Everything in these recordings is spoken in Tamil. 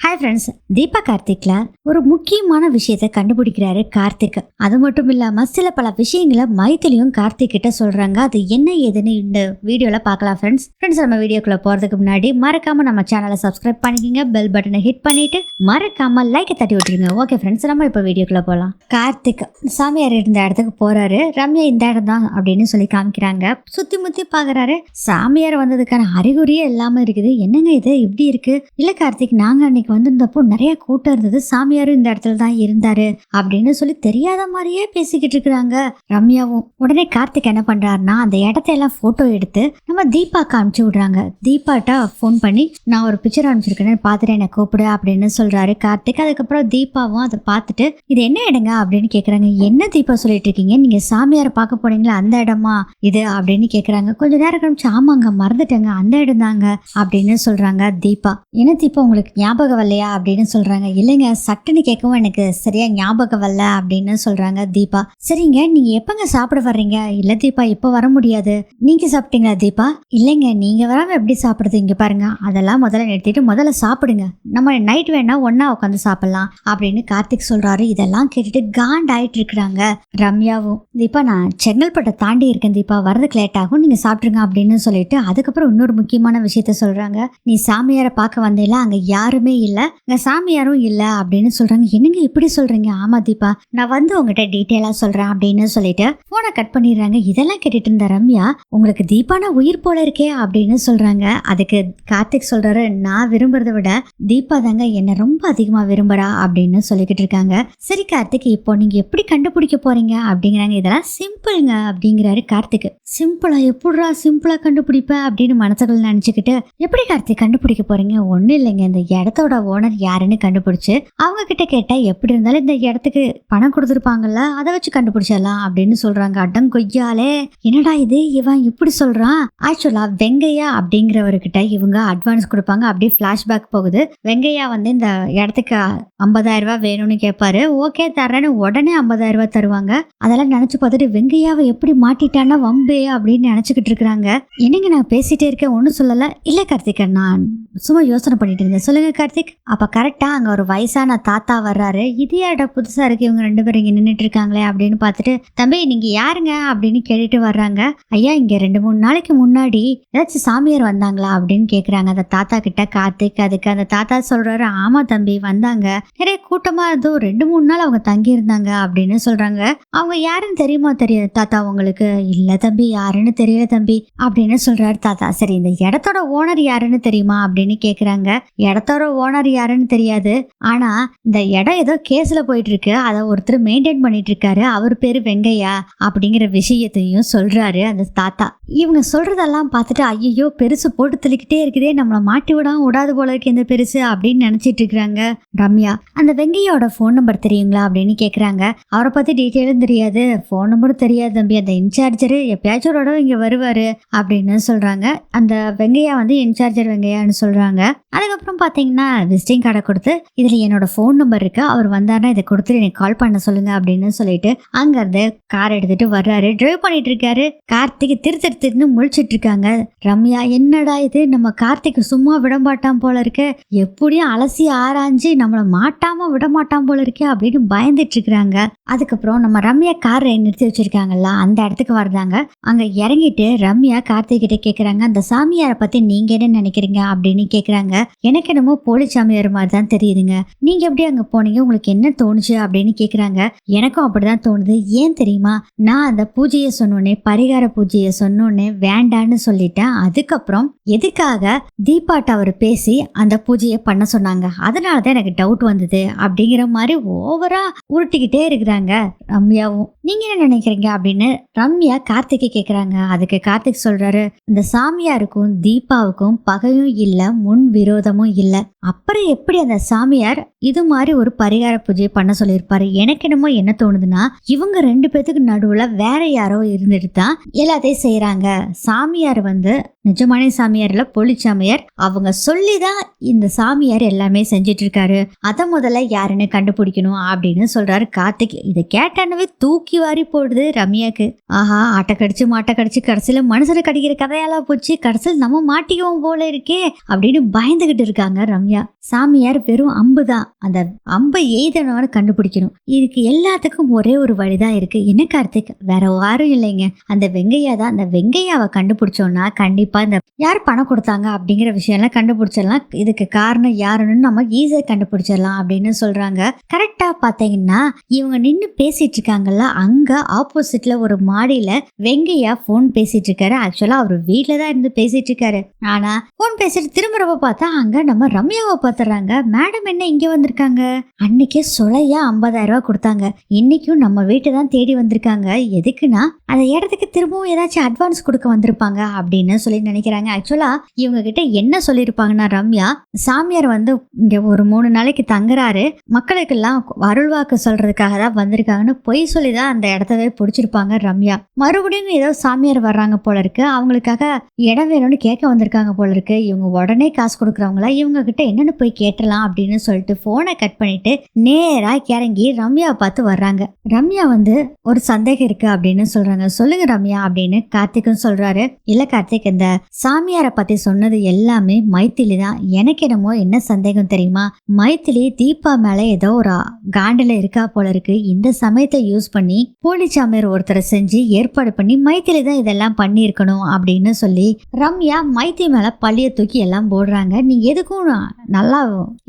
ஹாய் ஃப்ரெண்ட்ஸ், தீபா கார்த்திக்ல ஒரு முக்கியமான விஷயத்த கண்டுபிடிக்கிறாரு கார்த்திக். அது மட்டும் இல்லாம சில பல விஷயங்களை மைத்திலியும் கார்த்திக் கிட்ட சொல்றாங்க. அது என்ன ஏதுன்னு இந்த வீடியோல பார்க்கலாம். ஃப்ரெண்ட்ஸ் நம்ம வீடியோக்குள்ள போறதுக்கு முன்னாடி மறக்காம நம்ம சேனலை சப்ஸ்கிரைப் பண்ணிக்கங்க, பெல் பட்டனை ஹிட் பண்ணிட்டு மறக்காம லைக்கை தட்டி விட்டுருங்க. ஓகே ஃப்ரெண்ட்ஸ், நம்ம இப்போ வீடியோக்குள்ள போகலாம். கார்த்திக் சாமியார் இருந்த இடத்துக்கு போறாரு. ரம்யா இந்த இடம் தான் அப்படின்னு சொல்லி காமிக்கிறாங்க. சுத்தி முத்தி பாக்குறாரு. சாமியார் வந்ததுக்கான அறிகுறியே இல்லாம இருக்குது. என்னங்க இது இப்படி இருக்கு? இல்ல கார்த்திக், நாங்க அன்னைக்கு வந்திருந்தப்போ நிறைய கூட்டம் இருந்தது, சாமியாரும் இந்த இடத்துல தான் இருந்தாரு அப்படின்னு சொல்லி தெரியாத மாதிரியே பேசிக்கிட்டு இருக்கிறாங்க ரம்யாவும். உடனே கார்த்திக் என்ன பண்றாருன்னா அந்த இடத்தையெல்லாம் போட்டோ எடுத்து நம்ம தீபாக்கு அனுப்பிச்சு விடுறாங்க. தீபாட்டா போன் பண்ணி நான் ஒரு பிக்சர் அனுப்பிச்சிருக்கேன்னு பார்த்துட்டு என்னை கூப்பிடு அப்படின்னு சொல்றாரு கார்த்திக். அதுக்கப்புறம் தீபாவும் அதை பார்த்துட்டு இது என்ன இடங்க அப்படின்னு கேக்குறாங்க. என்ன தீபா சொல்லிட்டு இருக்கீங்க, நீங்க சாமியாரை பார்க்க போனீங்களா, அந்த இடமா இது அப்படின்னு கேக்குறாங்க. கொஞ்ச நேரம் கழிச்சு ஆமாங்க மறந்துட்டேங்க, அந்த இடம் தாங்க அப்படின்னு சொல்றாங்க தீபா. என்ன தீபா உங்களுக்கு ஞாபகம் வரலையா அப்படின்னு சொல்றாங்க. இல்லைங்க, சட்டுன்னு கேட்கவும் எனக்கு சரியா ஞாபகம் வரல அப்படின்னு சொல்றாங்க தீபா. சரிங்க, நீங்க எப்பங்க சாப்பிட வர்றீங்க? இல்ல தீபா, இப்ப வர முடியாது. நீங்க சாப்பிட்டீங்களா தீபா? இல்லைங்க, நீங்க வராம எப்படி சாப்பிடுறது? இங்க பாருங்க, அதெல்லாம் முதல்ல நிறுத்திட்டு முதல்ல சாப்பிடுங்க, நம்ம நைட் வேணா ஒன்னா உட்காந்து சாப்பிடலாம் அப்படின்னு கார்த்திக் சொல்றாரு. இதெல்லாம் கேட்டுட்டு காண்ட் ஆயிட்டு இருக்கிறாங்க ரம்யாவும். தீபா, நான் செங்கல்பட்டை தாண்டி இருக்கேன் தீபா, வரதுக்கு லேட் ஆகும், நீங்க சாப்பிடுங்க அப்படின்னு சொல்லிட்டு அதுக்கப்புறம் இன்னொரு முக்கியமான விஷயத்த சொல்றாங்க. நீ சாமியாரை பார்க்க வந்தேல, அங்க யாருமே இல்ல, அங்க சாமியாரும் இல்ல அப்படின்னு சொல்றாங்க. என்னங்க இப்படி சொல்றீங்க? ஆமா தீபா, நான் வந்து உங்ககிட்ட டீட்டெயிலா சொல்றேன் அப்படின்னு சொல்லிட்டு போனை கட் பண்ணிடுறாங்க. இதெல்லாம் கேட்டுட்டு இருந்த ரம்யா, உங்களுக்கு தீபானா உயிர் போல இருக்கே அப்படின்னு சொல்றாங்க. அதுக்கு கார்த்திக் சொல்றாரு, நான் விரும்புறதை விட தீபா தாங்க என்ன ரொம்ப அதிகமா விரும்புறா அப்படின்னு சொல்லிக்கிட்டு இருக்காங்க. சரி கார்த்திக், இப்போ நீங்க எப்படி கண்டுபிடிக்க போறீங்க அப்படிங்கிறாங்க. இதெல்லாம் சிம்பிள்ங்க அப்படிங்கிறாரு கார்த்திக். சிம்பிளா? எப்படிரா சிம்பிளா கண்டுபிடிப்ப அப்படின்னு மனசுக்குள்ள நினைச்சுக்கிட்டு, எப்படி கார்த்திக் கண்டுபிடிக்க போறீங்க? ஒண்ணு இல்லைங்க, இந்த இடத்தோட ஓனர் யாருன்னு கண்டுபிடிச்சு அவங்க கிட்ட கேட்டா எப்படி இருந்தாலும் இந்த இடத்துக்கு பணம் கொடுத்துருப்பாங்கல்ல, அதை வச்சு கண்டுபிடிச்சிடலாம் அப்படின்னு சொல்றாங்க. அடம் கொய்யாலே, என்னடா இது இவன் இப்படி சொல்றான். ஆக்சுவலா வெங்கையா அப்படிங்கிறவர்கிட்ட இவங்க அட்வான்ஸ் கொடுப்பாங்க. அப்படியே பிளாஷ்பேக் போகுது. வெங்கையா வந்து இந்த இடத்துக்கு 50,000 ரூபாய் வேணும்னு கேட்பாரு. ஓகே தர்றேன்னு உடனே 50,000 ரூபாய் தருவாங்க. அதெல்லாம் நினைச்சு பார்த்துட்டு வெங்கையாவை எப்படி மாட்டிட்டானா வம்பே அப்படின்னு நினைச்சுக்கிட்டு இருக்கிறாங்க. என்னங்க நான் பேசிட்டே இருக்கேன், ஒன்னும் சொல்லல. இல்ல கார்த்திக், நான் சும்மா யோசனை பண்ணிட்டு இருந்தேன். சொல்லுங்க கார்த்திக். அப்ப கரெக்டா அங்க ஒரு வயசான தாத்தா வர்றாரு. இதே இடம் புதுசா இருக்கு, இவங்க 2 பேரும் இங்க நின்றுட்டு இருக்காங்களே அப்படின்னு பார்த்துட்டு, தம்பி நீங்க யாருங்க அப்படின்னு கேட்டுட்டு வர்றாங்க. ஐயா, இங்க 2-3 நாளைக்கு முன்னாடி ஏதாச்சும் சாமியார் வந்தாங்களா அப்படின்னு கேக்குறாங்க அந்த தாத்தா கிட்ட கார்த்திக். அதுக்கு அந்த தாத்தா சொல்றாரு, ஆமா தம்பி வந்தாங்க, நிறைய கூட்டமா இருந்தோ 2-3 நாள் அவங்க தங்கி இருந்தாங்க அப்படின்னு சொல்றாங்க. அவங்க யாருன்னு தெரியுமா தாத்தா உங்களுக்கு? இல்ல தம்பி, யாருன்னு தெரியல தம்பி அப்படின்னு சொல்றாரு தாத்தா. சரி, இந்த இடத்தோட ஓனர் யாருன்னு தெரியுமா அப்படின்னு கேக்குறாங்க. இடத்தோட ஓனர் யாருன்னு தெரியாது, ஆனா இந்த இடம் ஏதோ கேஸ்ல போயிட்டு இருக்கு, அதை ஒருத்தர் மெயின்டைன் பண்ணிட்டு இருக்காரு, அவர் பேரு வெங்கையா அப்படிங்கிற விஷயத்தையும் சொல்றாரு அந்த தாத்தா. இவங்க சொல்றதெல்லாம் பார்த்துட்டு ஐயோ பெருசு போட்டு தெளிக்கிட்டே இருக்குதே, நம்மளை மாட்டி விடாது போல இருக்கு இந்த பெருசு அப்படின்னு நினைச்சிட்டு இருக்கிறாங்க ரம்யா. அந்த வெங்கையோட போன் நம்பர் தெரியுங்களா அப்படின்னு கேக்குறாங்க. அவரை பத்தி டீட்டெயிலும் தெரியாது, போன் நம்பரும் தெரியாது தம்பி, அந்த இன்சார்ஜரு எப்பயாச்சும் ஒரு இங்க வருவாரு அப்படின்னு சொல்றாங்க. அந்த வெங்கையா வந்து இன்சார்ஜர் வெங்கையான்னு சொல்றாங்க. அதுக்கப்புறம் பாத்தீங்கன்னா விசிட்டிங் கார்டை கொடுத்து இதுல என்னோட போன் நம்பர் இருக்கு, அவர் வந்தாருன்னா இதை கொடுத்துட்டு எனக்கு கால் பண்ண சொல்லுங்க அப்படின்னு சொல்லிட்டு அங்க இருந்து கார் எடுத்துட்டு வர்றாரு. டிரைவ் பண்ணிட்டு இருக்காரு. கார்த்திக் திருத்திட்டு முழிச்சிட்டு இருக்காங்க ரம்யா. என்னடா இது, நம்ம கார்த்திக் சும்மா விடமாட்டான் போல இருக்கு, எப்படியும் அலசி ஆராய்ஞ்சு நம்மள மாட்டாம விடமாட்டான் போல இருக்கு அப்படின்னு பயந்துட்டு இருக்கிறாங்க. அதுக்கப்புறம் நம்ம ரம்யா காரை நிறுத்தி வச்சிருக்காங்கல்ல, அந்த இடத்துக்கு வர்றாங்க. அங்க இறங்கிட்டு ரம்யா கார்த்திக் கிட்ட கேக்குறாங்க, அந்த சாமியாரை பத்தி நீங்க என்ன நினைக்கிறீங்க அப்படின்னு கேக்குறாங்க. எனக்கு என்னமோ போலி சாமியார் மாதிரி தான் தெரியுதுங்க, நீங்க எப்படி அங்க போனீங்க, உங்களுக்கு என்ன தோணுச்சு அப்படின்னு கேக்குறாங்க. எனக்கும் அப்படிதான் தோணுது. ஏன் தெரியுமா, நான் அந்த பூஜையை சொன்னோன்னே, பரிகார பூஜையை சொன்னோன்னே வேண்டான்னு சொல்லிட்டேன். அதுக்கப்புறம் எதுக்காக தீபாட்ட அவர் பேசி அந்த பூஜையை பண்ண சொன்னாங்க, அதனாலதான் எனக்கு டவுட் வந்தது அப்படிங்கிற மாதிரி ஓவரா உருட்டிக்கிட்டே இருக்கிறாங்க ரம்யாவும். நீங்க என்ன நினைக்கிறீங்க அப்படின்னு ரம்யா கார்த்திகை கேக்குறாங்க. அதுக்கு கார்த்திக் சொல்றாரு, இந்த சாமியாருக்கும் தீபாவுக்கும் பகையும் இல்ல, முன் விரோதமும் இல்ல, அப்புறம் எப்படி அந்த சாமியார் இது மாதிரி ஒரு பரிகார பூஜை பண்ண சொல்லியிருப்பாரு? எனக்கு என்னமோ என்ன தோணுதுன்னா, இவங்க 2 பேத்துக்கு நடுவுல வேற யாரோ இருந்துட்டு தான் எல்லாத்தையும் செய்யறாங்க. சாமியார் வந்து நிஜமான சாமியார் இல்ல, போலி சாமியார், அவங்க சொல்லிதான் இந்த சாமியார் எல்லாமே செஞ்சிட்டு இருக்காரு, அத முதல்ல யாருன்னு கண்டுபிடிக்கணும் அப்படின்னு சொல்றாரு கார்த்திக். இதை கேட்டானவே தூக்கி வாரி போடுது ரம்யாக்கு. ஆஹா, ஆட்டை கடிச்சு மாட்டை கடிச்சு கடைசியில மனுஷனை கடிக்கிற கதையெல்லாம் போச்சு, கடைசியில் நம்ம மாட்டிக்குவோம் போல இருக்கே அப்படின்னு பயந்துகிட்டு இருக்காங்க ரம்யா. சாமியார் வெறும் அம்பு தான், அந்த அம்பை எய்தனவனு கண்டுபிடிக்கணும். இதுக்கு எல்லாத்துக்கும் ஒரே ஒரு வழிதான் இருக்கு. என்ன கார்த்திக், வேற யாரும் இல்லைங்க, அந்த வெங்கையா தான். அந்த வெங்கையாவை கண்டுபிடிச்சோம்னா கண்டிப்பா இந்த யார் பணம் கொடுத்தாங்க அப்படிங்கிற விஷயம் எல்லாம் கண்டுபிடிச்சிடலாம். இதுக்கு காரணம் யாருன்னு நம்ம ஈஸியா கண்டுபிடிச்சிடலாம் அப்படின்னு சொல்றாங்க. கரெக்டா பாத்தீங்கன்னா இவங்க நின்று பேசிட்டு இருக்காங்கல்ல, அங்க ஆப்போசிட்ல ஒரு மாடியில வெங்கையா போன் பேசிட்டு இருக்காரு. ஆக்சுவலா அவர் வீட்டுல தான் இருந்து பேசிட்டு இருக்காரு. ஆனா போன் பேசிட்டு திரும்புறப்ப பார்த்தா அங்க நம்ம ரம்யாவை பாத்துறாங்க. மேடம் என்ன இங்க வந்திருக்காங்க? அன்னைக்கே சொலையா 50,000 ரூபாய் கொடுத்தாங்க, இன்னைக்கும் நம்ம வீட்டை தான் தேடி வந்திருக்காங்க. எதுக்குன்னா அந்த இடத்துக்கு திரும்பவும் ஏதாச்சும் அட்வான்ஸ் கொடுக்க வந்திருப்பாங்க அப்படின்னு சொல்லி நினைக்கிறாங்க. ஆக்சுவலா இவங்க கிட்ட என்ன சொல்லியிருப்பாங்கன்னா, ரம்யா சாமியார் வந்து இங்க ஒரு 3 நாளைக்கு தங்குறாரு, மக்களுக்கு எல்லாம் அருள்வாக்கு சொல்றதுக்காக தான் வந்திருக்காங்கன்னு பொய் சொல்லிதான் அந்த இடத்தவே பிடிச்சிருப்பாங்க ரம்யா. மறுபடியும் ஏதோ சாமியார் வர்றாங்க போல இருக்கு, அவங்களுக்காக இடம் வேணும்னு கேட்க வந்திருக்காங்க போல இருக்கு. இவங்க உடனே காசு கொடுக்குறவங்களா, இவங்க கிட்ட என்னன்னு போய் கேட்டலாம் அப்படின்னு சொல்லிட்டு போனை கட் பண்ணிட்டு நேரா இறங்கி ரம்யா பார்த்து வர்றாங்க. ரம்யா வந்து ஒரு சந்தேகம் இருக்கு அப்படின்னு சொல்றாங்க. சொல்லுங்க ரம்யா அப்படின்னு கார்த்திக்கும் சொல்றாரு. இல்ல கார்த்திக், இந்த சாமியாரை பத்தி சொன்னது எல்லாமே மைத்திலி தான். எனக்கு என்னமோ என்ன சந்தேகம் தெரியுமா, மைத்திலி தீபா மேல ஏதோ ஒரு காண்டில இருக்கா போல இருக்கு. இந்த சமயத்தை யூஸ் பண்ணி போலி சாமியார் ஒருத்தரை செஞ்சு ஏற்பாடு பண்ணி மைத்திலி தான் இதெல்லாம் பண்ணி இருக்கணும் அப்படின்னு சொல்லி ரம்யா மைத்தி மேல பள்ளிய தூக்கி எல்லாம் போடுறாங்க. நீங்க எதுக்கும் நல்லா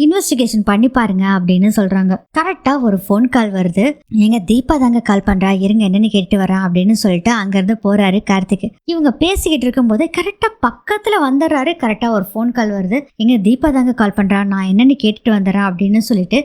இன்வெஸ்டிகேஷன் பண்ணி பாருங்க அப்படின்னு சொல்றாங்க. கரெக்டா ஒரு போன் கால் வருது. எங்க தீபா தாங்க கால் பண்றா, இருங்க என்னன்னு கேட்டு வரேன் அப்படின்னு சொல்லிட்டு அங்க இருந்து போறாரு கார்த்திக். இவங்க பேசிக்கிட்டு இருக்கும் போதே கரெக்டா பக்கத்துல வந்துடுறாரு. கரெக்டா ஒரு போன் கால் வருது. எங்க தீபா தாங்க கால் பண்றா, நான் என்னன்னு கேட்டுட்டு வந்துடுறேன் அப்படின்னு சொல்லிட்டு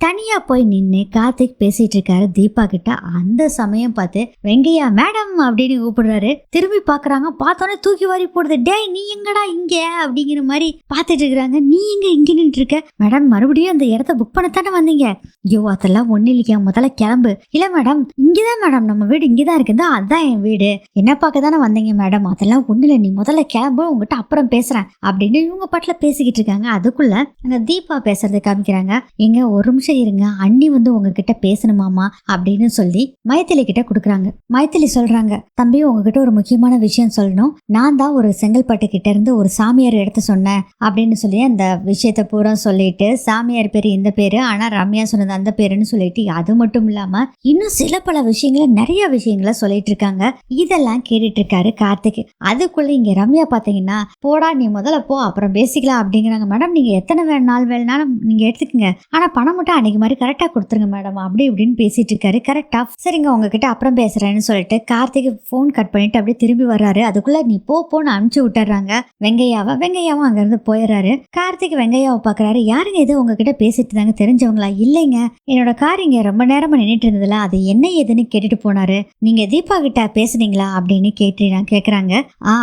தனியா போய் நின்று கார்த்திக் பேசிட்டு இருக்காரு தீபா கிட்ட. அந்த சமயம் பார்த்து வெங்கையா மேடம் அப்படின்னு கூப்பிடுறாரு. திரும்பி பாக்குறாங்க, பார்த்தோன்னே தூக்கி வாரி போடுது. டேய் நீ எங்கடா இங்க அப்படிங்கிற மாதிரி பாத்துட்டு இருக்கிறாங்க. நீ எங்க இங்க நின்று இருக்க? மேடம் மறுபடியும் அந்த இடத்த புக் பண்ணத்தானே வந்தீங்க? ஐயோ அதெல்லாம் ஒண்ணு இல்லையா, முதல்ல கிளம்பு. இல்ல மேடம் இங்கதான் மேடம், நம்ம வீடு இங்கதான் இருக்குது, அதான் என் வீடு, என்ன பார்க்க தானே வந்தீங்க மேடம், அதெல்லாம் ஒண்ணு இல்லை, நீ முதல்ல கிளம்பு, உங்ககிட்ட அப்புறம் பேசுறேன் அப்படின்னு இவங்க பாட்டுல பேசிக்கிட்டு இருக்காங்க. அதுக்குள்ள அங்க தீபா பேசுறதை காமிக்கிறாங்க. எங்க ஒரு நிமிஷம் இருங்க, அண்ணி வந்து உங்ககிட்ட பேசணுமாமா அப்படின்னு சொல்லி மைத்திலி கிட்ட கொடுக்குறாங்க. மைத்திலி சொல்றாங்க, தம்பி உங்ககிட்ட ஒரு முக்கியமான விஷயம் சொல்லணும், நான் தான் ஒரு செங்கல்பட்டு கிட்ட இருந்து ஒரு சாமியார் எடுத்து சொன்னேன் அப்படின்னு சொல்லி அந்த விஷயத்த பூரா சொல்லிட்டு, சாமியார் பேரு இந்த பேரு, ஆனா ரம்யா சொன்னது அந்த பேருன்னு சொல்லிட்டு, அது மட்டும் இல்லாம இன்னும் சில பல விஷயங்களை நிறைய விஷயங்களை சொல்லிட்டு இருக்காங்க. இதெல்லாம் கேட்டுட்டு இருக்காரு கார்த்திக். அதுக்குள்ள இங்க ரம்யா பாத்தீங்கன்னா, போடா நீ முதல்ல போ அப்புறம் பேசிக்கலாம் அப்படிங்கிறாங்க. மேடம் நீங்க எத்தனை நாள் வேணாலும் நீங்க எடுத்துக்கங்க, ஆனா பணம் மட்டும் அன்னைக்கு மாதிரி கரெக்டா கொடுத்துருங்க மேடம் அப்படி இப்படின்னு பேசிட்டு இருக்காரு. கரெக்டா சரிங்க உங்ககிட்ட அப்புறம் பேசுறேன்னு சொல்லிட்டு கார்த்திக் போன் கட் பண்ணிட்டு அப்படியே திரும்பி வர்றாரு. அதுக்குள்ள நீ போன்னு அனுப்பிச்சு விட்டுறாங்க வெங்கையாவும் அங்க இருந்து போயிடுறாரு. கார்த்திக் வெங்கையாவை பாக்குறாரு. யாருங்க இது உங்ககிட்ட பேசிட்டு தாங்க, தெரிஞ்சவங்களா? இல்லைங்க, என்னோட கார் இங்க ரொம்ப நேரமா நின்றுட்டு இருந்ததுல, அது என்ன ஏதுன்னு கேட்டுட்டு போனாரு. நீங்க தீபா கிட்ட பேசுனீங்களா அப்படின்னு கேக்குறாங்க.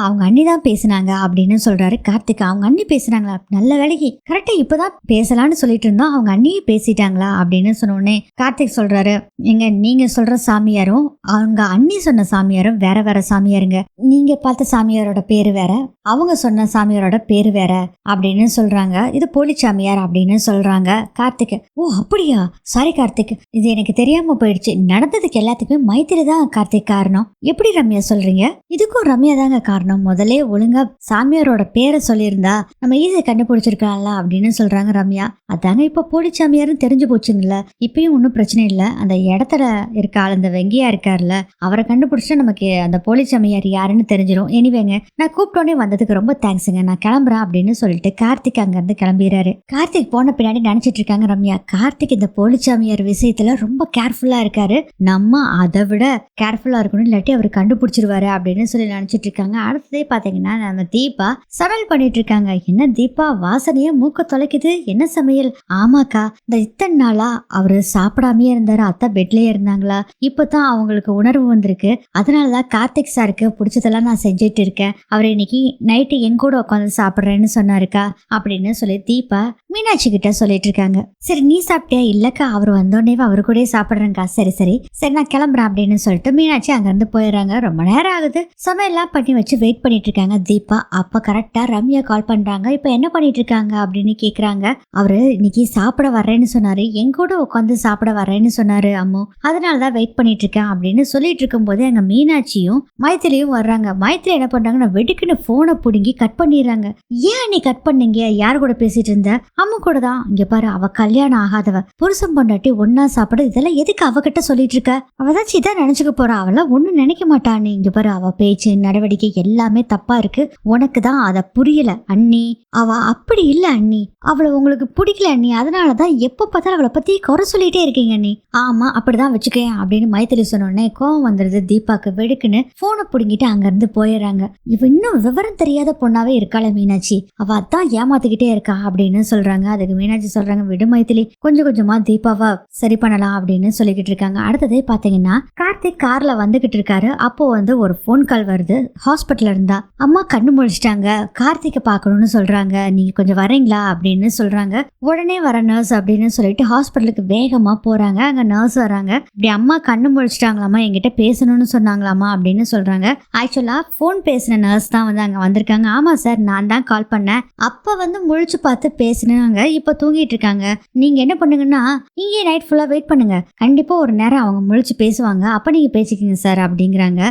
அவங்க அண்ணி தான் பேசினாங்க அப்படின்னு சொல்றாரு கார்த்திக். அவங்க அண்ணி பேசுனாங்களா? நல்ல வேலைக்கு கரெக்டா இப்பதான் பேசலான்னு சொல்லிட்டு இருந்தோம், அவங்க அண்ணியே பேசிட்டாங்களா அப்படின்னு சொன்னோடனே கார்த்திக் சொல்றாரு, எங்க நீங்க சொல்ற சாமியாரும் அவங்க அண்ணி சொன்ன சாமியாரும் வேற வேற சாமியாருங்க. நீங்க பார்த்த சாமியாரோட பேரு வேற, அவங்க சொன்ன சாமியாரோட பேரு வேற அப்படின்னு சொல்றாங்க. இது போலி சாமியார் அப்படின்னு சொல்றாங்க கார்த்திக். ஓ அப்படியா, சாரி கார்த்திக், இது எனக்கு தெரியாம போயிடுச்சு. நடந்ததுக்கு எல்லாத்துக்குமே மைத்திரி தான் கார்த்திக் காரணம். எப்படி ரம்யா சொல்றீங்க? இதுக்கும் ரம்யா தாங்க காரணம். முதலே ஒழுங்கா சாமியாரோட பேரை சொல்லியிருந்தா நம்ம ஈஸியா கண்டுபிடிச்சிருக்கலாம்ல அப்படின்னு சொல்றாங்க ரம்யா. அதாங்க இப்ப போலி சாமியாரும் தெரிஞ்சு போச்சுங்களா, இப்பயும் ஒன்னும் பிரச்சனை இல்லை. அந்த இடத்துல இருக்க ஆள் அந்த வெங்கையா இருக்காருல்ல, அவரை கண்டுபிடிச்சா நமக்கு அந்த போலி சாமியார் யாருன்னு தெரிஞ்சிடும். எனிவேங்க நான் கூப்பிட்டோன்னே வந்ததுக்கு ரொம்ப தேங்க்ஸுங்க, நான் கிளம்புறேன் அப்படின்னு சொல்லிட்டு கார்த்திக் அங்க இருந்து கிளம்பிடுறாரு. கார்த்திக் போன பின்னாடி நினைச்சிட்டு இருக்காங்க ரம்யா. கார்த்திக் இந்த போலிச்சாமியார் விஷயத்துல ரொம்ப கேர்ஃபுல்லா இருக்காரு, நம்ம அதை விட கேர்ஃபுல்லா இருக்கணும், இல்லாட்டி அவர் கண்டுபிடிச்சிருவாரு அப்படின்னு சொல்லி நினைச்சிட்டு இருக்காங்க. அடுத்ததே பாத்தீங்கன்னா நம்ம தீபா சமையல் பண்ணிட்டு இருக்காங்க. என்ன தீபா வாசனையே மூக்க தொலைக்குது, என்ன சமையல்? ஆமாக்கா, இந்த இத்தனை நாளா அவரு சாப்பிடாமே இருந்தாரு, அத்தை பெட்லயே இருந்தாங்களா, இப்பதான் அவங்களுக்கு உணர்வு வந்திருக்கு, அதனாலதான் கார்த்திக் சாருக்கு பிடிச்சதெல்லாம் நான் செஞ்சுட்டு இருக்கேன், அவர் இன்னைக்கு நைட்டு என் கூட உட்காந்து சாப்பிடுறேன்னு சொன்னாருக்கா அப்படின்னு சொல்லி தீபா மீனாட்சி கிட்ட சொல்லிட்டு இருக்காங்க. சரி நீ சாப்பிட்டியா? இல்லக்கா, அவர் வந்தோடனே அவரு கூட சாப்பிடுறேங்க்கா. சரி சரி சரி நான் கிளம்புறேன் அப்படின்னு சொல்லிட்டு மீனாட்சி அங்க இருந்து போயிடுறாங்க. ரொம்ப நேரம் ஆகுது, சமையல்லாம் பண்ணி வச்சு வெயிட் பண்ணிட்டு இருக்காங்க தீபா. அப்ப கரெக்டா ரம்யா கால் பண்றாங்க. இப்ப என்ன பண்ணிட்டு இருக்காங்க அப்படின்னு கேக்குறாங்க. அவரு இன்னைக்கு சாப்பிட வர்றேன்னு சொன்னாரு, என் கூட உட்காந்து சாப்பிட வர்றேன்னு சொன்னாரு அம்மு, அதனாலதான் வெயிட் வெயிட் பண்ணிட்டு இருக்கேன் அப்படின்னு சொல்லிட்டு இருக்கும் போதே அங்க மீனாட்சியும் மைத்திலியும் வர்றாங்க. மைத்திலி என்ன பண்றாங்கன்னா வெடுக்குன்னு போனை புடுங்கி கட் பண்ணிடுறாங்க. ஏன் நீ கட் பண்ணீங்க? யாரு கூட பேசிட்டு இருந்த? அம்மா கூட தான். இங்க பாரு, அவ கல்யாணம் ஆகாதவ, புருஷன் பொண்டாட்டி ஒன்னா சாப்பிட, இதெல்லாம் எதுக்கு அவகிட்ட சொல்லிட்டு இருக்க? அவதாச்சும் இதான் நினைச்சுக்க போறா, அவெல்லாம் ஒண்ணும் நினைக்க மாட்டான்னு. இங்க பாரு, அவ பேச்சு நடவடிக்கை எல்லாமே தப்பா இருக்கு. உனக்கு தான் அத புரியல அண்ணி. அவ அப்படி இல்ல அண்ணி, அவளை உங்களுக்கு பிடிக்கல அண்ணி, அதனாலதான் எப்ப பார்த்தாலும் அவளை பத்தி குறை சொல்லிட்டே இருக்கீங்க அண்ணி. ஆமா அப்படிதான் வச்சுக்கேன் அப்படின்னு மைத்திலி சொன்னோடனே கோவம் வந்துருது தீபாக்கு. வெடுக்குன்னு போனை புடுங்கிட்டு அங்க இருந்து போயிடுறாங்க. இவ இன்னும் விவரம் தெரியாத பொண்ணாவே இருக்காள மீனாட்சி, அவ அதான் ஏமாத்திக்கிட்டே இருக்கா அப்படின்னு சொல்றாங்க. அதுக்கு மீனாட்சி சொல்றாங்க, விடு மைத்திலி, கொஞ்சம் கொஞ்சமா தீபாவா சரி பண்ணலாம் அப்படின்னு சொல்லிக்கிட்டு இருக்காங்க. அடுத்ததே பாத்தீங்கன்னா கார்த்திக் கார்ல வந்துகிட்டு இருக்காரு. அப்போ ஒரு போன் கால் வருது. ஹாஸ்பிட்டல்ல இருந்தா அம்மா கண்ணு முழிச்சிட்டாங்க, கார்த்திகை பாக்கணும்னு சொல்றாங்க, நீங்க கொஞ்சம் வரீங்களா அப்படின்னு சொல்றாங்க. உடனே வர நர்ஸ் அப்படின்னு சொல்லிட்டு ஹாஸ்பிட்டலுக்கு வேகமா போறாங்க. அங்க நர்ஸ் வராங்க. இப்படி அம்மா கண்ணு முழிச்சிட்டாங்களாமா, என்கிட்ட பேசணும்னு சொன்னாங்களாமா அப்படின்னு சொல்றாங்க. ஆக்சுவலா போன் பேசின நர்ஸ் தான் அங்க வந்திருக்காங்க. ஆமா சார், நான் தான் கால் பண்ணேன். அப்ப முழிச்சு பார்த்து பேசினாங்க, இப்ப தூங்கிட்டு இருக்காங்க. நீங்க என்ன பண்ணுங்கன்னா இங்கே நைட் ஃபுல்லா வெயிட் பண்ணுங்க, கண்டிப்பா ஒரு நேரம் அவங்க முழிச்சு பேசுவாங்க, அப்ப நீங்க பேசிக்கிங்க சார் அப்படிங்கிறாங்க.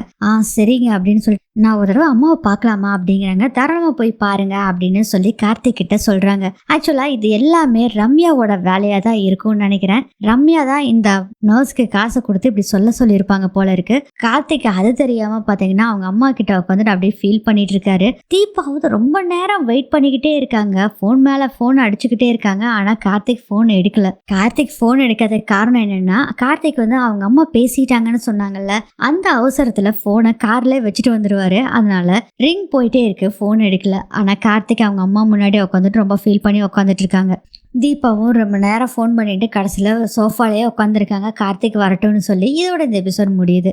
சரிங்க அப்படின்னு சொல்லி நான் ஒரு தடவை அம்மாவை பார்க்கலாமா அப்படிங்கிறாங்க. தாராளமா போய் பாருங்க அப்படின்னு சொல்லி கார்த்திக் கிட்ட சொல்றாங்க. ஆக்சுவலா இது எல்லாமே ரம்யாவோட வேலையா தான் இருக்கும்னு நினைக்கிறேன். ரம்யா தான் இந்த நர்ஸ்க்கு காசை கொடுத்து இப்படி சொல்லியிருப்பாங்க போல இருக்கு. கார்த்திக் அது தெரியாம பாத்தீங்கன்னா அவங்க அம்மா கிட்ட உட்காந்துட்டு அப்படியே ஃபீல் பண்ணிட்டு இருக்காரு. தீபாவது ரொம்ப நேரம் வெயிட் பண்ணிக்கிட்டே இருக்காங்க, போன் மேல போன் அடிச்சுக்கிட்டே இருக்காங்க. ஆனா கார்த்திக் போன் எடுக்கல. கார்த்திக் போன் எடுக்காத காரணம் என்னன்னா, கார்த்திக் அவங்க அம்மா பேசிட்டாங்கன்னு சொன்னாங்கல்ல, அந்த அவசரத்துல போனை கார்ல வச்சுட்டு வந்துருவாரு. அதனால ரிங் போயிட்டே இருக்கு, போன் எடுக்கல. ஆனா கார்த்திக் அவங்க அம்மா முன்னாடி உட்காந்துட்டு ரொம்ப ஃபீல் பண்ணி உட்காந்துட்டு இருக்காங்க. தீபாவும் ரொம்ப நேரம் ஃபோன் பண்ணிட்டு கடைசியில் சோஃபாலேயே உட்காந்துருக்காங்க, கார்த்திக் வரட்டும்னு சொல்லி. இதோட இந்த எபிசோட் முடியுது.